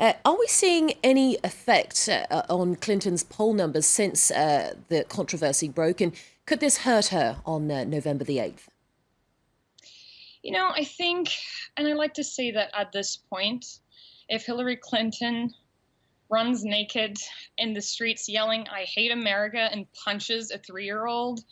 Are we seeing any effect on Clinton's poll numbers since the controversy broke? And could this hurt her on November the 8th? I think, and I like to say that at this point, if Hillary Clinton runs naked in the streets yelling, "I hate America," and punches a 3-year-old,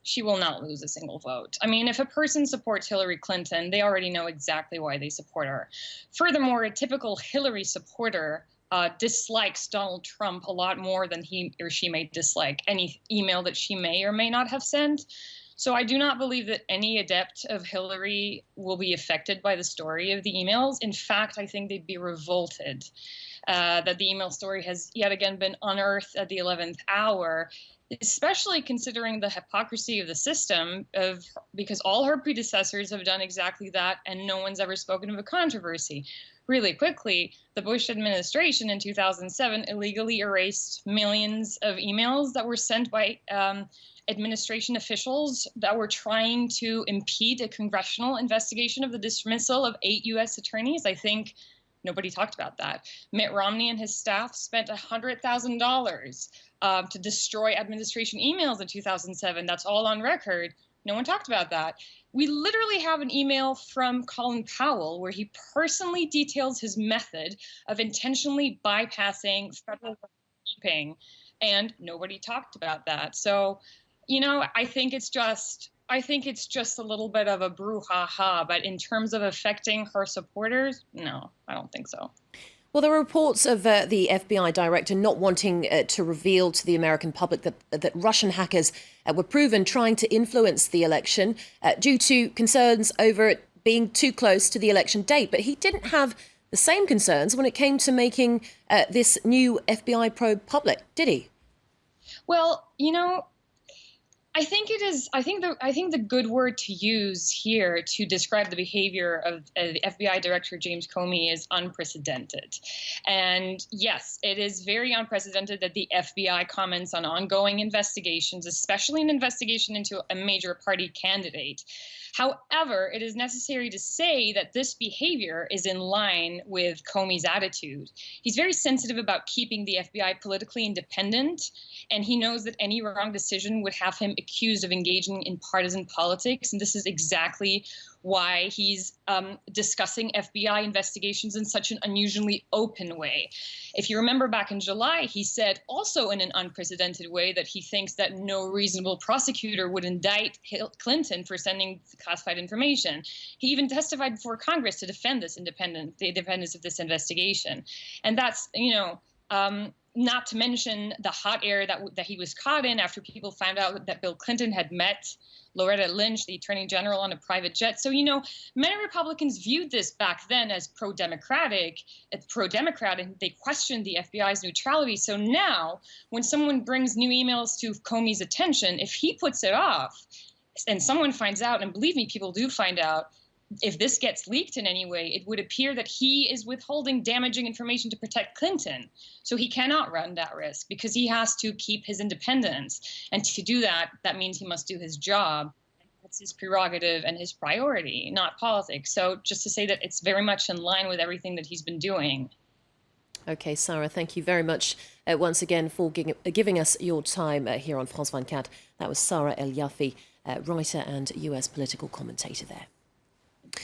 she will not lose a single vote. I mean, if a person supports Hillary Clinton, they already know exactly why they support her. Furthermore, a typical Hillary supporter dislikes Donald Trump a lot more than he or she may dislike any email that she may or may not have sent. So I do not believe that any adept of Hillary will be affected by the story of the emails. In fact, I think they'd be revolted that the email story has yet again been unearthed at the 11th hour, especially considering the hypocrisy of the system because all her predecessors have done exactly that and no one's ever spoken of a controversy. Really quickly, the Bush administration in 2007 illegally erased millions of emails that were sent by administration officials that were trying to impede a congressional investigation of the dismissal of 8 U.S. attorneys. I think nobody talked about that. Mitt Romney and his staff spent $100,000 to destroy administration emails in 2007. That's all on record. No one talked about that. We literally have an email from Colin Powell where he personally details his method of intentionally bypassing federal keeping, and nobody talked about that. So, I think it's just a little bit of a brouhaha, but in terms of affecting her supporters, no, I don't think so. Well, there are reports of the FBI director not wanting to reveal to the American public that Russian hackers were proven trying to influence the election due to concerns over it being too close to the election date. But he didn't have the same concerns when it came to making this new FBI probe public, did he? Well, I think the good word to use here to describe the behavior of the FBI Director James Comey is unprecedented. And yes, it is very unprecedented that the FBI comments on ongoing investigations, especially an investigation into a major party candidate. However, it is necessary to say that this behavior is in line with Comey's attitude. He's very sensitive about keeping the FBI politically independent, and he knows that any wrong decision would have him accused of engaging in partisan politics. And this is exactly why he's discussing FBI investigations in such an unusually open way. If you remember back in July, he said also in an unprecedented way that he thinks that no reasonable prosecutor would indict Clinton for sending classified information. He even testified before Congress to defend the independence of this investigation. And that's, not to mention the hot air that he was caught in after people found out that Bill Clinton had met Loretta Lynch, the attorney general, on a private jet. So, many Republicans viewed this back then as pro-democratic, and they questioned the FBI's neutrality. So now, when someone brings new emails to Comey's attention, if he puts it off and someone finds out, and believe me, people do find out, if this gets leaked in any way, it would appear that he is withholding damaging information to protect Clinton. So he cannot run that risk because he has to keep his independence. And to do that, that means he must do his job. That's his prerogative and his priority, not politics. So just to say that it's very much in line with everything that he's been doing. Okay, Sarah, thank you very much once again for giving us your time here on France 24. That was Sarah El-Yafi, writer and US political commentator there.